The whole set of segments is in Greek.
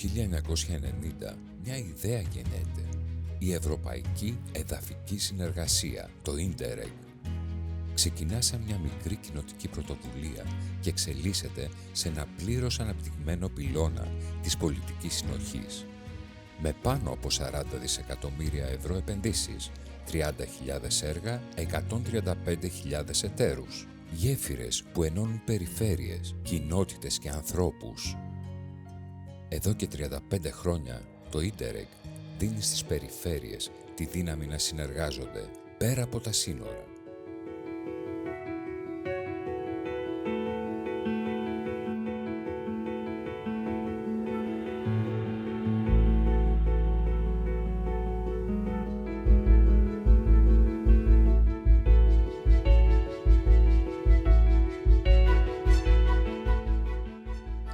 1990 μια ιδέα γεννιέται. Η Ευρωπαϊκή Εδαφική Συνεργασία, το Ίντερεγ. Ξεκινά σαν μια μικρή κοινοτική πρωτοβουλία και εξελίσσεται σε ένα πλήρως αναπτυγμένο πυλώνα της πολιτικής συνοχής. Με πάνω από 40 δισεκατομμύρια ευρώ επενδύσεις, 30.000 έργα, 135.000 εταίρους. Γέφυρες που ενώνουν περιφέρειες, κοινότητες και ανθρώπους. Εδώ και 35 χρόνια το Ίντερεγ δίνει στις περιφέρειες τη δύναμη να συνεργάζονται πέρα από τα σύνορα.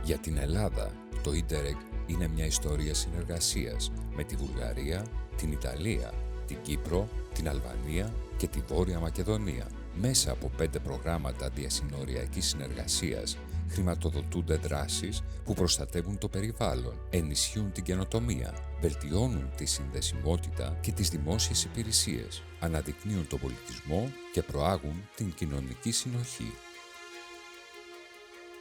Για την Ελλάδα, το Ίντερεγ είναι μια ιστορία συνεργασίας με τη Βουλγαρία, την Ιταλία, την Κύπρο, την Αλβανία και τη Βόρεια Μακεδονία. Μέσα από 5 προγράμματα διασυνοριακής συνεργασίας χρηματοδοτούνται δράσεις που προστατεύουν το περιβάλλον, ενισχύουν την καινοτομία, βελτιώνουν τη συνδεσιμότητα και τις δημόσιες υπηρεσίες, αναδεικνύουν τον πολιτισμό και προάγουν την κοινωνική συνοχή.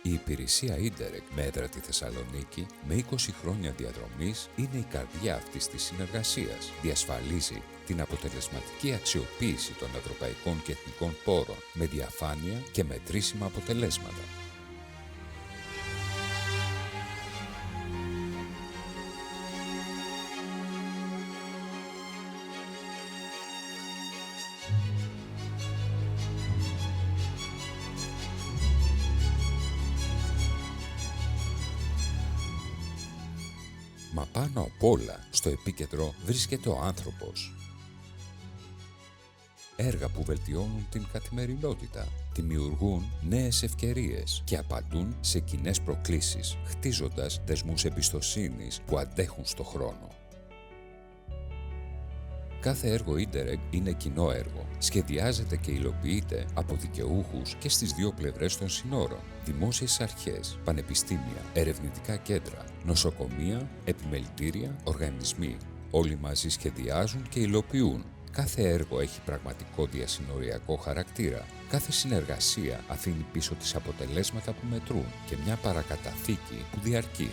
Η υπηρεσία Ίντερεγ με έδρα τη Θεσσαλονίκη, με 20 χρόνια διαδρομής, είναι η καρδιά αυτής της συνεργασίας. Διασφαλίζει την αποτελεσματική αξιοποίηση των ευρωπαϊκών και εθνικών πόρων με διαφάνεια και μετρήσιμα αποτελέσματα. Μα πάνω απ' όλα, στο επίκεντρο βρίσκεται ο άνθρωπος. Έργα που βελτιώνουν την καθημερινότητα, δημιουργούν νέες ευκαιρίες και απαντούν σε κοινές προκλήσεις, χτίζοντας δεσμούς εμπιστοσύνης που αντέχουν στο χρόνο. Κάθε έργο Ίντερεγ είναι κοινό έργο. Σχεδιάζεται και υλοποιείται από δικαιούχους και στις δύο πλευρές των συνόρων. Δημόσιες αρχές, πανεπιστήμια, ερευνητικά κέντρα, νοσοκομεία, επιμελητήρια, οργανισμοί. Όλοι μαζί σχεδιάζουν και υλοποιούν. Κάθε έργο έχει πραγματικό διασυνοριακό χαρακτήρα. Κάθε συνεργασία αφήνει πίσω της αποτελέσματα που μετρούν και μια παρακαταθήκη που διαρκεί.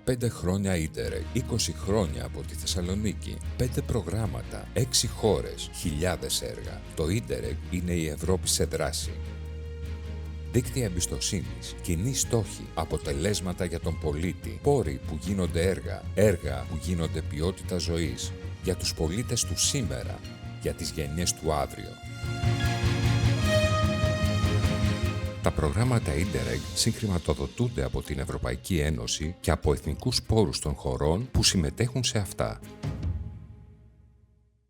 «35 χρόνια Ίντερεγ, 20 χρόνια από τη Θεσσαλονίκη, 5 προγράμματα, 6 χώρες, χιλιάδες έργα. Το Ίντερεγ είναι η Ευρώπη σε δράση». Δίκτυα εμπιστοσύνης, κοινοί στόχοι, αποτελέσματα για τον πολίτη, πόροι που γίνονται έργα, έργα που γίνονται ποιότητα ζωής, για τους πολίτες του σήμερα, για τις γενιές του αύριο. Τα προγράμματα Ίντερεγ συγχρηματοδοτούνται από την Ευρωπαϊκή Ένωση και από εθνικούς πόρους των χωρών που συμμετέχουν σε αυτά.